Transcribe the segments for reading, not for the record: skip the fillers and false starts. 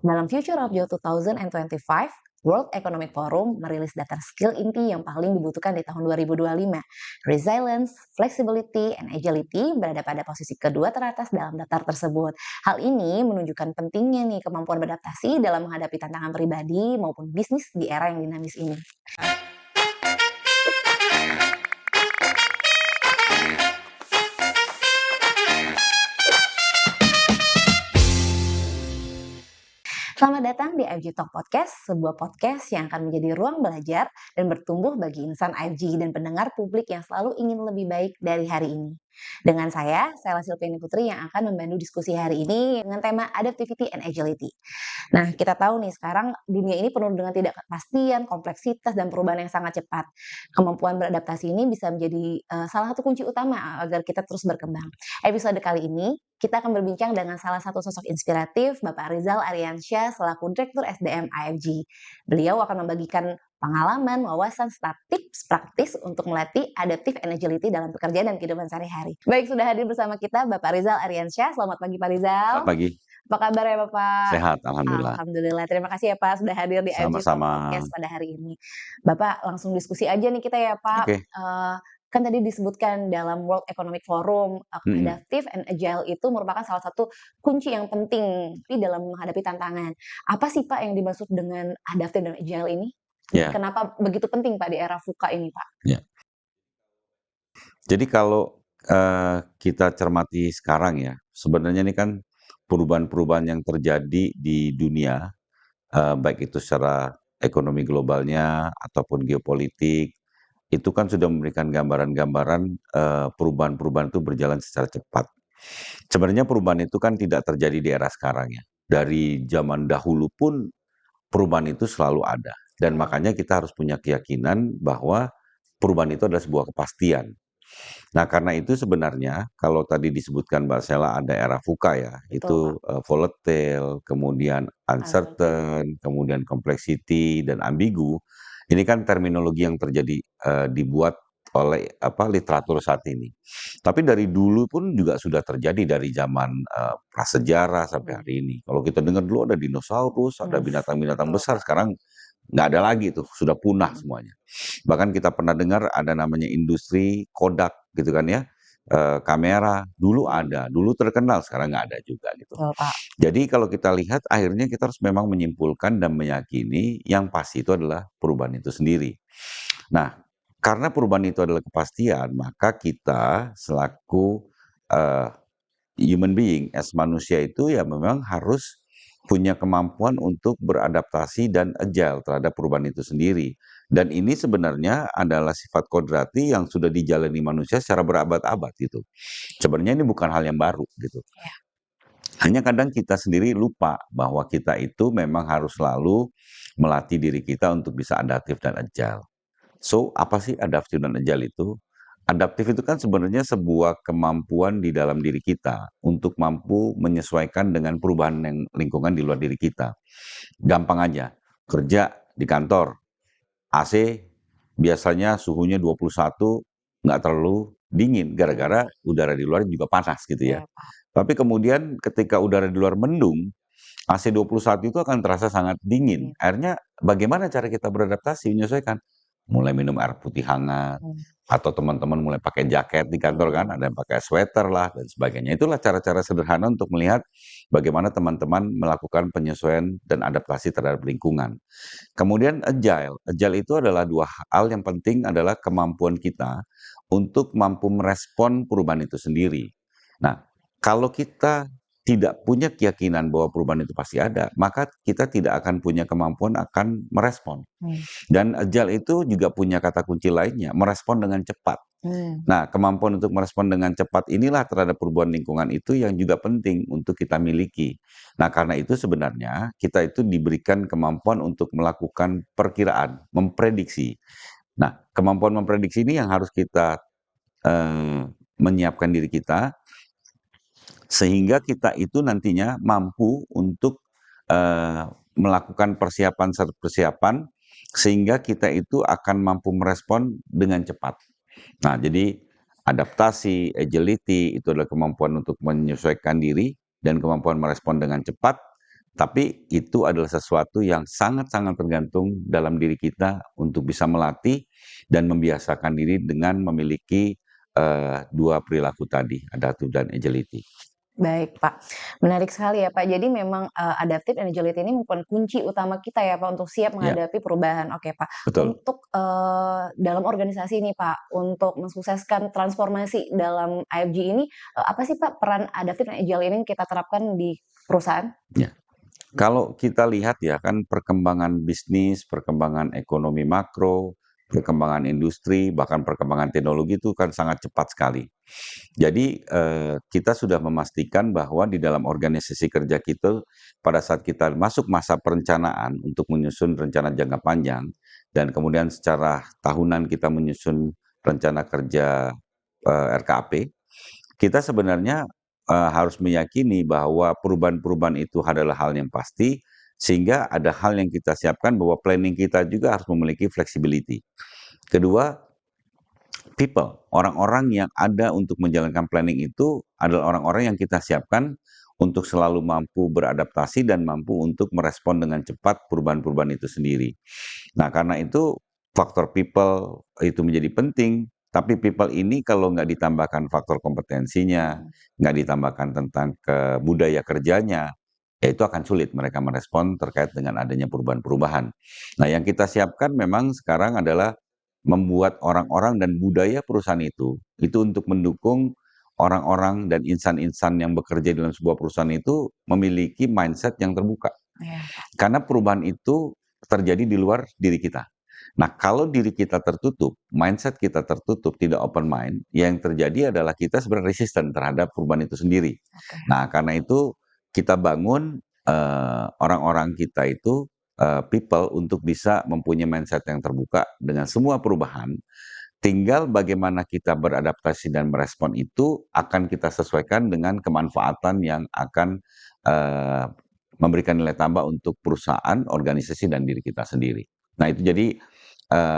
Dalam Future of Job 2025, World Economic Forum merilis daftar skill inti yang paling dibutuhkan di tahun 2025. Resilience, flexibility, and agility berada pada posisi kedua teratas dalam daftar tersebut. Hal ini menunjukkan pentingnya nih kemampuan beradaptasi dalam menghadapi tantangan pribadi maupun bisnis di era yang dinamis ini. Selamat datang di IFG Talk Podcast, sebuah podcast yang akan menjadi ruang belajar dan bertumbuh bagi insan IFG dan pendengar publik yang selalu ingin lebih baik dari hari ini. Dengan saya Silviani Putri yang akan membantu diskusi hari ini dengan tema Adaptivity and Agility. Nah, kita tahu nih sekarang dunia ini penuh dengan tidak kepastian, kompleksitas, dan perubahan yang sangat cepat. Kemampuan beradaptasi ini bisa menjadi salah satu kunci utama agar kita terus berkembang. Episode kali ini kita akan berbincang dengan salah satu sosok inspiratif, Bapak Rizal Aryansyah selaku Direktur SDM IFG. Beliau akan membagikan pengalaman, wawasan, serta tips praktis untuk melatih adaptive and agility dalam pekerjaan dan kehidupan sehari-hari. Baik, sudah hadir bersama kita Bapak Rizal Aryansyah. Selamat pagi Pak Rizal. Selamat pagi. Apa kabar ya Bapak? Sehat, alhamdulillah. Alhamdulillah. Terima kasih ya Pak sudah hadir di IFG Talk Sama-sama. Podcast pada hari ini. Bapak langsung diskusi aja nih kita ya Pak. Oke. Kan tadi disebutkan dalam World Economic Forum, adaptive and agile itu merupakan salah satu kunci yang penting di dalam menghadapi tantangan. Apa sih Pak yang dimaksud dengan adaptive dan agile ini? Ya. Kenapa begitu penting Pak di era VUCA ini Pak? Ya. Jadi kalau kita cermati sekarang ya, sebenarnya ini kan perubahan-perubahan yang terjadi di dunia, baik itu secara ekonomi globalnya ataupun geopolitik, itu kan sudah memberikan gambaran-gambaran perubahan-perubahan itu berjalan secara cepat. Sebenarnya perubahan itu kan tidak terjadi di era sekarang ya. Dari zaman dahulu pun perubahan itu selalu ada. Dan makanya kita harus punya keyakinan bahwa perubahan itu adalah sebuah kepastian. Nah, karena itu sebenarnya kalau tadi disebutkan Mbak Sela ada era VUCA ya, Betul, itu volatile, kemudian uncertain, kemudian complexity dan ambigu. Ini kan terminologi yang terjadi dibuat oleh literatur saat ini. Tapi dari dulu pun juga sudah terjadi dari zaman prasejarah sampai hari ini. Kalau kita dengar dulu ada dinosaurus, ada binatang-binatang besar, sekarang nggak ada lagi tuh, sudah punah semuanya. Bahkan kita pernah dengar ada namanya industri Kodak gitu kan ya, kamera dulu ada, dulu terkenal, sekarang nggak ada juga gitu. Betul, Pak. Jadi kalau kita lihat akhirnya kita harus memang menyimpulkan dan meyakini yang pasti itu adalah perubahan itu sendiri. Nah, karena perubahan itu adalah kepastian, maka kita selaku human being as manusia itu ya memang harus punya kemampuan untuk beradaptasi dan agile terhadap perubahan itu sendiri. Dan ini sebenarnya adalah sifat kodrati yang sudah dijalani manusia secara berabad-abad gitu. Sebenarnya ini bukan hal yang baru gitu. Hanya kadang kita sendiri lupa bahwa kita itu memang harus selalu melatih diri kita untuk bisa adaptif dan agile. So, apa sih adaptif dan agile itu? Adaptif itu kan sebenarnya sebuah kemampuan di dalam diri kita untuk mampu menyesuaikan dengan perubahan yang lingkungan di luar diri kita. Gampang aja, kerja di kantor, AC biasanya suhunya 21, nggak terlalu dingin, gara-gara udara di luar juga panas gitu ya. Tapi kemudian ketika udara di luar mendung, AC 21 itu akan terasa sangat dingin. Akhirnya bagaimana cara kita beradaptasi, menyesuaikan? Mulai minum air putih hangat, atau teman-teman mulai pakai jaket di kantor kan, ada yang pakai sweater lah, dan sebagainya. Itulah cara-cara sederhana untuk melihat bagaimana teman-teman melakukan penyesuaian dan adaptasi terhadap lingkungan. Kemudian agile. Agile itu adalah dua hal yang penting adalah kemampuan kita untuk mampu merespon perubahan itu sendiri. Nah, kalau kita tidak punya keyakinan bahwa perubahan itu pasti ada, maka kita tidak akan punya kemampuan akan merespon. Dan agile itu juga punya kata kunci lainnya, merespon dengan cepat. Nah, kemampuan untuk merespon dengan cepat inilah terhadap perubahan lingkungan itu yang juga penting untuk kita miliki. Nah, karena itu sebenarnya kita itu diberikan kemampuan untuk melakukan perkiraan, memprediksi. Nah, kemampuan memprediksi ini yang harus kita menyiapkan diri kita, sehingga kita itu nantinya mampu untuk melakukan persiapan sehingga kita itu akan mampu merespon dengan cepat. Nah, jadi adaptasi, agility itu adalah kemampuan untuk menyesuaikan diri dan kemampuan merespon dengan cepat. Tapi itu adalah sesuatu yang sangat-sangat tergantung dalam diri kita untuk bisa melatih dan membiasakan diri dengan memiliki, 2 perilaku tadi, adaptive dan agility. Baik, Pak. Menarik sekali ya, Pak. Jadi memang, adaptive and agility ini merupakan kunci utama kita ya, Pak, untuk siap Ya, menghadapi perubahan. Oke, Pak. betul. Untuk, dalam organisasi ini, Pak, untuk mensukseskan transformasi dalam IFG ini, apa sih, Pak, peran adaptive and agile ini kita terapkan di perusahaan? Ya. Kalau kita lihat ya kan perkembangan bisnis, perkembangan ekonomi makro, perkembangan industri, bahkan perkembangan teknologi itu kan sangat cepat sekali. Jadi, kita sudah memastikan bahwa di dalam organisasi kerja kita, pada saat kita masuk masa perencanaan untuk menyusun rencana jangka panjang, dan kemudian secara tahunan kita menyusun rencana kerja, RKP, kita sebenarnya, harus meyakini bahwa perubahan-perubahan itu adalah hal yang pasti, sehingga ada hal yang kita siapkan bahwa planning kita juga harus memiliki flexibility. Kedua, people, orang-orang yang ada untuk menjalankan planning itu adalah orang-orang yang kita siapkan untuk selalu mampu beradaptasi dan mampu untuk merespon dengan cepat perubahan-perubahan itu sendiri. Nah, karena itu faktor people itu menjadi penting, tapi people ini kalau nggak ditambahkan faktor kompetensinya, nggak ditambahkan tentang budaya kerjanya, ya itu akan sulit mereka merespon terkait dengan adanya perubahan-perubahan. Nah, yang kita siapkan memang sekarang adalah membuat orang-orang dan budaya perusahaan itu untuk mendukung orang-orang dan insan-insan yang bekerja dalam sebuah perusahaan itu memiliki mindset yang terbuka. Iya. Karena perubahan itu terjadi di luar diri kita. Nah, kalau diri kita tertutup, mindset kita tertutup, tidak open mind, yang terjadi adalah kita sebenarnya resisten terhadap perubahan itu sendiri. Oke. Nah, karena itu kita bangun orang-orang kita itu people untuk bisa mempunyai mindset yang terbuka dengan semua perubahan. Tinggal bagaimana kita beradaptasi dan merespon itu akan kita sesuaikan dengan kemanfaatan yang akan memberikan nilai tambah untuk perusahaan, organisasi, dan diri kita sendiri. Nah itu jadi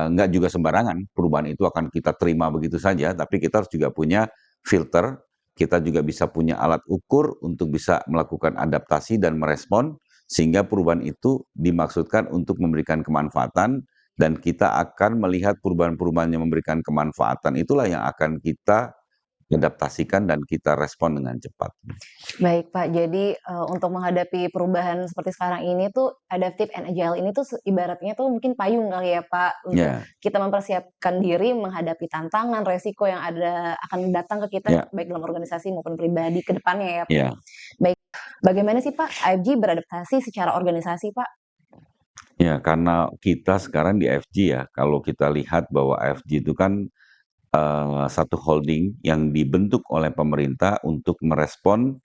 nggak juga sembarangan perubahan itu akan kita terima begitu saja, tapi kita harus juga punya filter, kita juga bisa punya alat ukur untuk bisa melakukan adaptasi dan merespon, sehingga perubahan itu dimaksudkan untuk memberikan kemanfaatan dan kita akan melihat perubahan-perubahan yang memberikan kemanfaatan itulah yang akan kita adaptasikan dan kita respon dengan cepat. Baik, Pak. Jadi, untuk menghadapi perubahan seperti sekarang ini tuh, adaptive and agile ini tuh ibaratnya tuh mungkin payung kali ya, Pak, untuk Ya, kita mempersiapkan diri menghadapi tantangan, resiko yang akan datang ke kita, ya, baik dalam organisasi maupun pribadi ke depannya ya, Pak. ya. Baik, bagaimana sih, Pak, IFG beradaptasi secara organisasi, Pak? Ya, karena kita sekarang di FG ya, kalau kita lihat bahwa FG itu kan satu holding yang dibentuk oleh pemerintah untuk merespon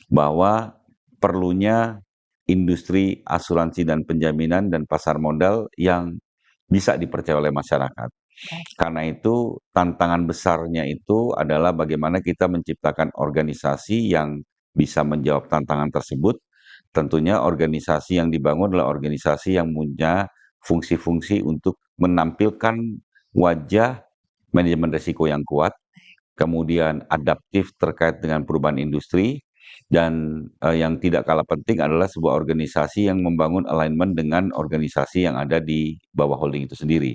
bahwa perlunya industri asuransi dan penjaminan dan pasar modal yang bisa dipercaya oleh masyarakat. Karena itu tantangan besarnya itu adalah bagaimana kita menciptakan organisasi yang bisa menjawab tantangan tersebut. Tentunya organisasi yang dibangun adalah organisasi yang punya fungsi-fungsi untuk menampilkan wajah manajemen risiko yang kuat, kemudian adaptif terkait dengan perubahan industri, dan yang tidak kalah penting adalah sebuah organisasi yang membangun alignment dengan organisasi yang ada di bawah holding itu sendiri.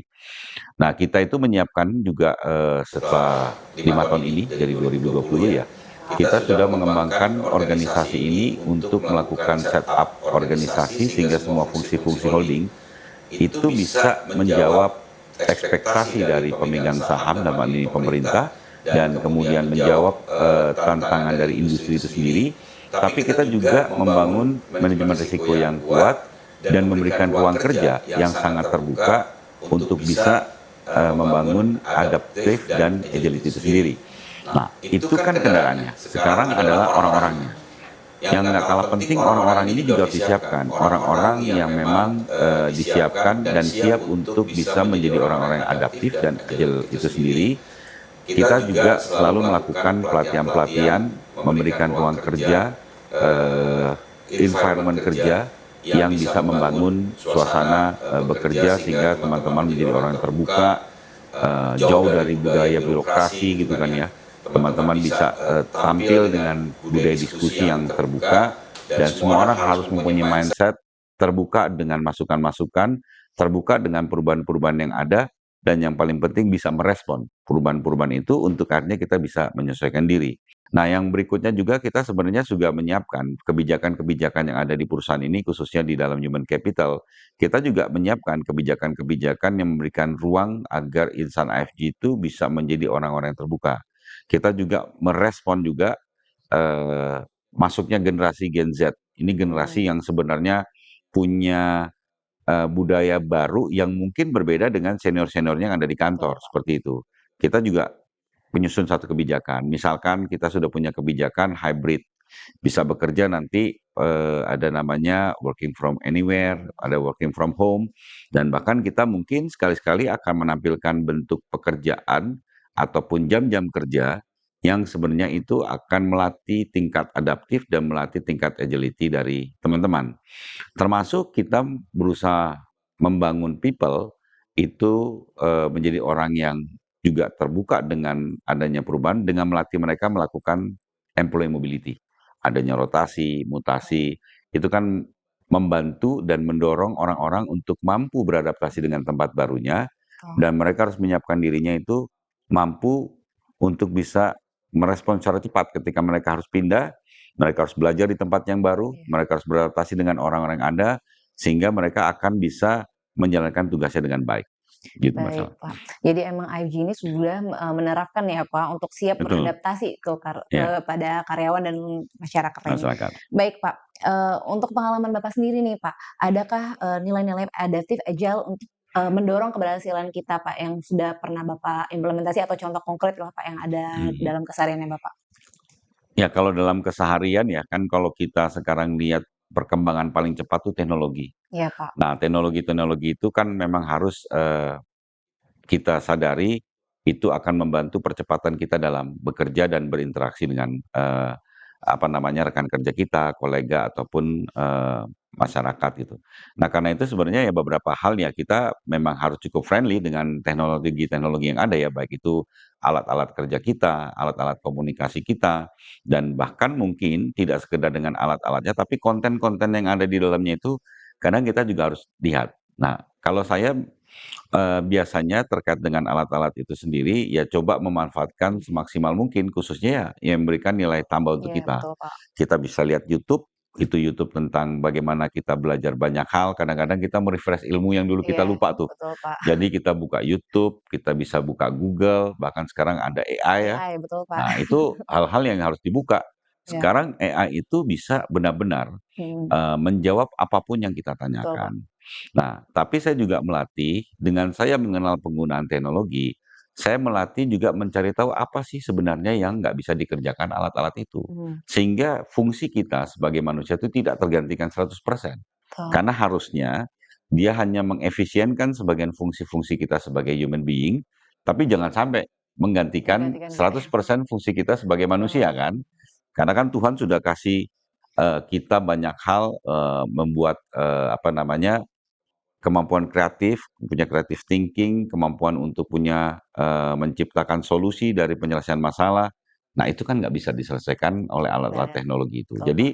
Nah, kita itu menyiapkan juga setelah 5 tahun ini dari 2020 ya, kita sudah mengembangkan organisasi ini untuk melakukan setup organisasi sehingga semua fungsi-fungsi holding itu bisa menjawab ekspektasi dari pemegang saham dalam hal ini pemerintah dan kemudian menjawab tantangan dari industri itu sendiri. Tapi kita juga membangun manajemen risiko yang kuat dan memberikan ruang kerja yang sangat terbuka untuk bisa membangun adaptif dan agility itu sendiri. Nah, itu kan kendaraannya. Sekarang adalah orang-orangnya. Yang nggak kalah penting orang-orang ini juga harus disiapkan. Orang-orang yang memang disiapkan dan siap untuk bisa menjadi orang-orang yang adaptif dan agile itu sendiri. Kita juga selalu melakukan pelatihan-pelatihan, memberikan ruang kerja, environment kerja yang bisa membangun suasana bekerja sehingga teman-teman menjadi orang yang terbuka, jauh dari budaya birokrasi gitu kan ya. Teman-teman bisa tampil dengan budaya diskusi yang terbuka dan semua orang harus mempunyai mindset terbuka dengan masukan-masukan, terbuka dengan perubahan-perubahan yang ada, dan yang paling penting bisa merespon perubahan-perubahan itu untuk akhirnya kita bisa menyesuaikan diri. Nah, yang berikutnya juga kita sebenarnya juga menyiapkan kebijakan-kebijakan yang ada di perusahaan ini, khususnya di dalam human capital. Kita juga menyiapkan kebijakan-kebijakan yang memberikan ruang agar insan AFG itu bisa menjadi orang-orang yang terbuka. Kita juga merespon juga eh, masuknya generasi Gen Z. Ini generasi Mhm, yang sebenarnya punya budaya baru yang mungkin berbeda dengan senior-seniornya yang ada di betul, kantor, Pak. seperti itu. Kita juga menyusun satu kebijakan. Misalkan kita sudah punya kebijakan hybrid, bisa bekerja nanti ada namanya working from anywhere, ada working from home, dan bahkan kita mungkin sekali-sekali akan menampilkan bentuk pekerjaan ataupun jam-jam kerja yang sebenarnya itu akan melatih tingkat adaptif dan melatih tingkat agility dari teman-teman. Termasuk kita berusaha membangun people itu menjadi orang yang juga terbuka dengan adanya perubahan dengan melatih mereka melakukan employee mobility. Adanya rotasi, Mhm, mutasi, itu kan membantu dan mendorong orang-orang untuk mampu beradaptasi dengan tempat barunya betul. dan mereka harus menyiapkan dirinya itu mampu untuk bisa merespons secara cepat ketika mereka harus pindah, mereka harus belajar di tempat yang baru, Iya. mereka harus beradaptasi dengan orang-orang yang ada, sehingga mereka akan bisa menjalankan tugasnya dengan baik. Gitu Mbak Baik, Sala. Pak. Jadi emang IFG ini sudah, menerapkan ya, Pak, untuk siap Betul, beradaptasi ya, kepada karyawan dan masyarakat lainnya. masyarakat. Baik, Pak, untuk pengalaman Bapak sendiri nih, Pak, adakah, nilai-nilai adaptif agile untuk, mendorong keberhasilan kita, Pak, yang sudah pernah Bapak implementasi atau contoh konkret lah, Pak, yang ada Mhm. dalam kesehariannya Bapak? Ya kalau dalam keseharian ya kan kalau kita sekarang lihat perkembangan paling cepat tuh teknologi. Iya, Pak. Nah teknologi-teknologi itu kan memang harus, kita sadari itu akan membantu percepatan kita dalam bekerja dan berinteraksi dengan apa namanya rekan kerja kita, kolega ataupun masyarakat gitu. Nah karena itu sebenarnya ya beberapa hal ya kita memang harus cukup friendly dengan teknologi-teknologi yang ada ya baik itu alat-alat kerja kita, alat-alat komunikasi kita, dan bahkan mungkin tidak sekedar dengan alat-alatnya tapi konten-konten yang ada di dalamnya itu kadang kita juga harus lihat. Nah kalau saya biasanya terkait dengan alat-alat itu sendiri, ya coba memanfaatkan semaksimal mungkin, khususnya ya yang memberikan nilai tambah untuk Iya, kita. betul, Pak. Kita bisa lihat YouTube, itu YouTube tentang bagaimana kita belajar banyak hal, kadang-kadang kita me-refresh ilmu yang dulu kita Iya, lupa tuh. betul, Pak. Jadi kita buka YouTube, kita bisa buka Google, bahkan sekarang ada AI ya. AI, betul, Pak. Nah, itu hal-hal yang harus dibuka. Iya, Sekarang AI itu bisa benar-benar mhm, menjawab apapun yang kita betul, Pak. tanyakan. Nah, tapi saya juga melatih, dengan saya mengenal penggunaan teknologi, saya melatih juga mencari tahu apa sih sebenarnya yang nggak bisa dikerjakan alat-alat itu. Mhm, Sehingga fungsi kita sebagai manusia itu tidak tergantikan 100%. betul. Karena harusnya dia hanya mengefisienkan sebagian fungsi-fungsi kita sebagai human being, tapi jangan sampai menggantikan Menggantikan kita ya, 100% fungsi kita sebagai manusia betul. kan. Karena kan Tuhan sudah kasih kita banyak hal membuat apa namanya kemampuan kreatif, punya creative thinking, kemampuan untuk punya menciptakan solusi dari penyelesaian masalah. Nah, itu kan nggak bisa diselesaikan oleh Nggak alat-alat ada, teknologi itu. betul, Pak. Jadi,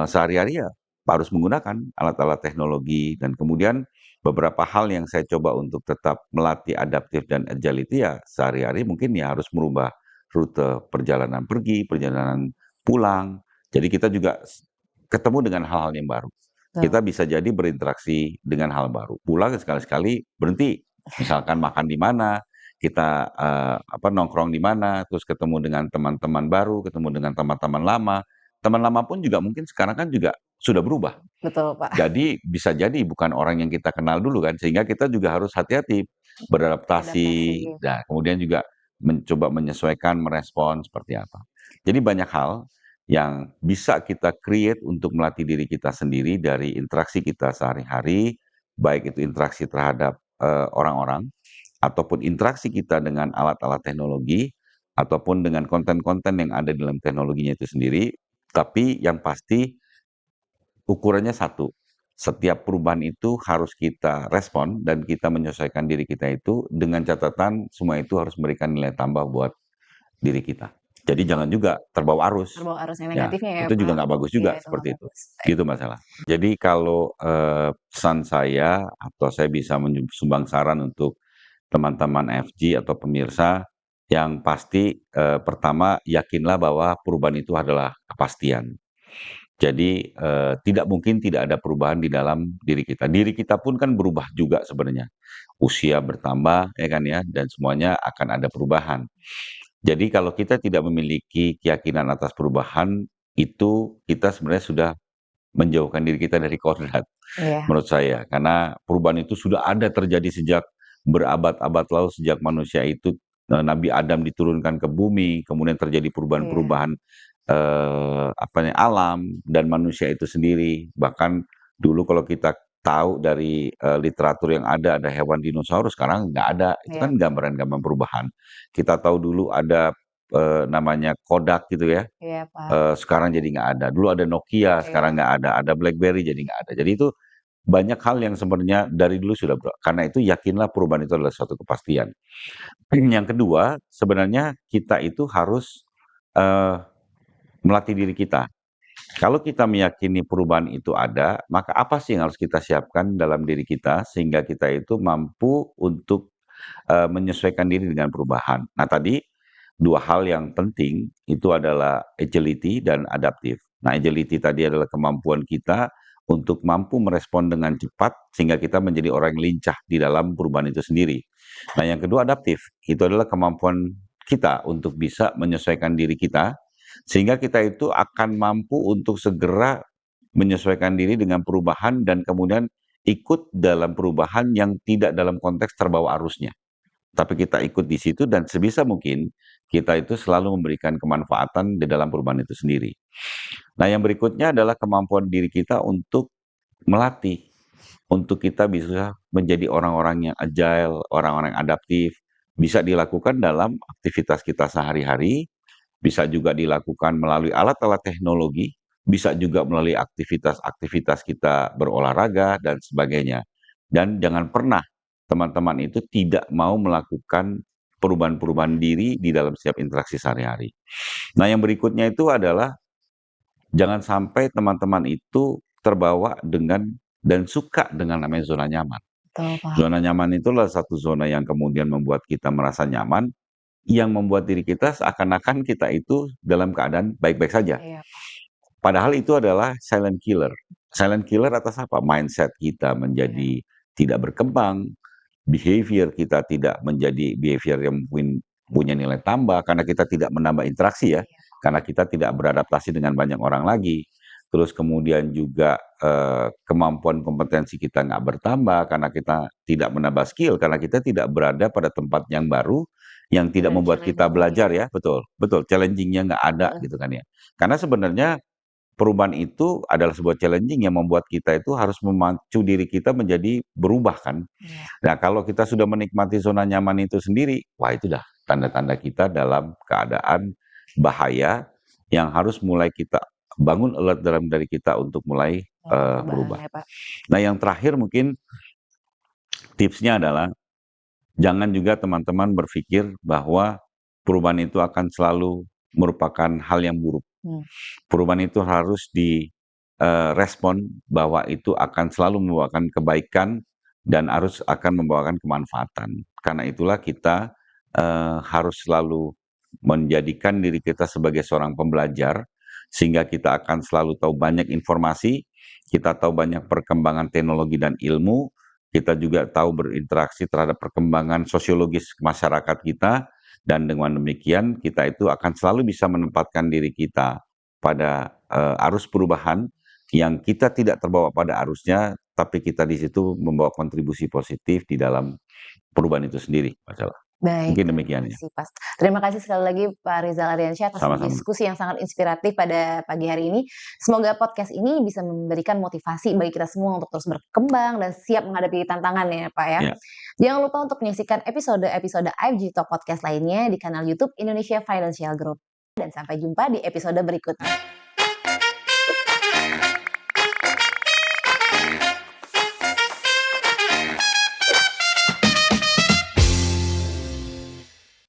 sehari-hari ya harus menggunakan alat-alat teknologi dan kemudian beberapa hal yang saya coba untuk tetap melatih adaptif dan agility ya sehari-hari mungkin ya harus merubah rute perjalanan pergi, perjalanan pulang. Jadi kita juga ketemu dengan hal-hal yang baru. Betul. Kita bisa jadi berinteraksi dengan hal baru. Pulang sekali-sekali berhenti, misalkan makan di mana, kita apa nongkrong di mana, terus ketemu dengan teman-teman baru, ketemu dengan teman-teman lama. Teman lama pun juga mungkin sekarang kan juga sudah berubah. Betul, Pak. Jadi bisa jadi bukan orang yang kita kenal dulu kan, sehingga kita juga harus hati-hati beradaptasi, Beradaptasi. dan kemudian juga mencoba menyesuaikan, merespon seperti apa. Jadi banyak hal yang bisa kita create untuk melatih diri kita sendiri dari interaksi kita sehari-hari, baik itu interaksi terhadap orang-orang ataupun interaksi kita dengan alat-alat teknologi ataupun dengan konten-konten yang ada dalam teknologinya itu sendiri. Tapi yang pasti ukurannya satu, setiap perubahan itu harus kita respon dan kita menyesuaikan diri kita itu dengan catatan semua itu harus memberikan nilai tambah buat diri kita. Jadi jangan juga terbawa arus. Terbawa arus yang Ya, negatifnya ya, itu juga Pak. nggak bagus Iya, juga itu nggak seperti itu. bagus. Gitu masalah. Jadi kalau, pesan saya atau saya bisa sumbang saran untuk teman-teman FG atau pemirsa, yang pasti, pertama yakinlah bahwa perubahan itu adalah kepastian. Jadi, tidak mungkin tidak ada perubahan di dalam diri kita. Diri kita pun kan berubah juga sebenarnya. Usia bertambah, ya kan ya, dan semuanya akan ada perubahan. Jadi kalau kita tidak memiliki keyakinan atas perubahan, itu kita sebenarnya sudah menjauhkan diri kita dari kodrat, Iya, menurut saya. Karena perubahan itu sudah ada terjadi sejak berabad-abad lalu, sejak manusia itu, Nabi Adam diturunkan ke bumi, kemudian terjadi iya, perubahan-perubahan, alam dan manusia itu sendiri. Bahkan dulu kalau kita tahu dari, literatur yang ada hewan dinosaurus, sekarang nggak ada. Itu iya, kan gambaran-gambaran perubahan. Kita tahu dulu ada, namanya Kodak gitu ya, iya, Pak. sekarang jadi nggak ada. Dulu ada Nokia, sekarang Iya, nggak ada. Ada BlackBerry, jadi nggak ada. Jadi itu banyak hal yang sebenarnya dari dulu sudah karena itu yakinlah perubahan itu adalah suatu kepastian. Yang kedua, sebenarnya kita itu harus, eee, melatih diri kita. Kalau kita meyakini perubahan itu ada, maka apa sih yang harus kita siapkan dalam diri kita sehingga kita itu mampu untuk, menyesuaikan diri dengan perubahan. Nah tadi, 2 hal yang penting itu adalah agility dan adaptif. Nah agility tadi adalah kemampuan kita untuk mampu merespon dengan cepat sehingga kita menjadi orang yang lincah di dalam perubahan itu sendiri. Nah yang kedua adaptif, itu adalah kemampuan kita untuk bisa menyesuaikan diri kita sehingga kita itu akan mampu untuk segera menyesuaikan diri dengan perubahan dan kemudian ikut dalam perubahan yang tidak dalam konteks terbawa arusnya. Tapi kita ikut di situ dan sebisa mungkin kita itu selalu memberikan kemanfaatan di dalam perubahan itu sendiri. Nah, yang berikutnya adalah kemampuan diri kita untuk melatih, untuk kita bisa menjadi orang-orang yang agile, orang-orang yang adaptif, bisa dilakukan dalam aktivitas kita sehari-hari, bisa juga dilakukan melalui alat-alat teknologi, bisa juga melalui aktivitas-aktivitas kita berolahraga dan sebagainya. Dan jangan pernah teman-teman itu tidak mau melakukan perubahan-perubahan diri di dalam setiap interaksi sehari-hari. Nah, yang berikutnya itu adalah jangan sampai teman-teman itu terbawa dengan dan suka dengan namanya zona nyaman. betul, Pak. Zona nyaman itulah satu zona yang kemudian membuat kita merasa nyaman, yang membuat diri kita seakan-akan kita itu dalam keadaan baik-baik saja. Iya, Padahal itu adalah silent killer. Silent killer atas apa? Mindset kita iya, menjadi tidak berkembang, behavior kita tidak menjadi behavior yang mungkin punya nilai tambah karena kita tidak menambah interaksi ya, iya, karena kita tidak beradaptasi dengan banyak orang lagi. Terus kemudian juga kemampuan kompetensi kita nggak bertambah karena kita tidak menambah skill, karena kita tidak berada pada tempat yang baru yang tidak dan membuat kita challenging-nya belajar ya. ya, betul, betul, challenging-nya nggak ada Heeh, gitu kan ya. Karena sebenarnya perubahan itu adalah sebuah challenging yang membuat kita itu harus memacu diri kita menjadi berubah kan. iya, Nah, kalau kita sudah menikmati zona nyaman itu sendiri, wah itu dah tanda-tanda kita dalam keadaan bahaya yang harus mulai kita bangun alert dalam dari kita untuk mulai melakukan perubahan berubah. ya, Pak. Nah, yang terakhir mungkin tipsnya adalah jangan juga teman-teman berpikir bahwa perubahan itu akan selalu merupakan hal yang buruk. Mmm, Perubahan itu harus respon bahwa itu akan selalu membawakan kebaikan dan harus akan membawakan kemanfaatan. Karena itulah kita, harus selalu menjadikan diri kita sebagai seorang pembelajar, sehingga kita akan selalu tahu banyak informasi, kita tahu banyak perkembangan teknologi dan ilmu, kita juga tahu berinteraksi terhadap perkembangan sosiologis masyarakat kita, dan dengan demikian kita itu akan selalu bisa menempatkan diri kita pada, arus perubahan yang kita tidak terbawa pada arusnya, tapi kita di situ membawa kontribusi positif di dalam perubahan itu sendiri, Mas. baik, Mungkin terima demikian ya. kasih, Pas. Terima kasih sekali lagi Pak Rizal Ardiansyah atas Sama-sama. diskusi yang sangat inspiratif pada pagi hari ini. Semoga podcast ini bisa memberikan motivasi bagi kita semua untuk terus berkembang dan siap menghadapi tantangan ya, Pak, ya. Ya. Jangan lupa untuk menyaksikan episode-episode IFG Talk Podcast lainnya di kanal YouTube Indonesia Financial Group. Dan sampai jumpa di episode berikutnya.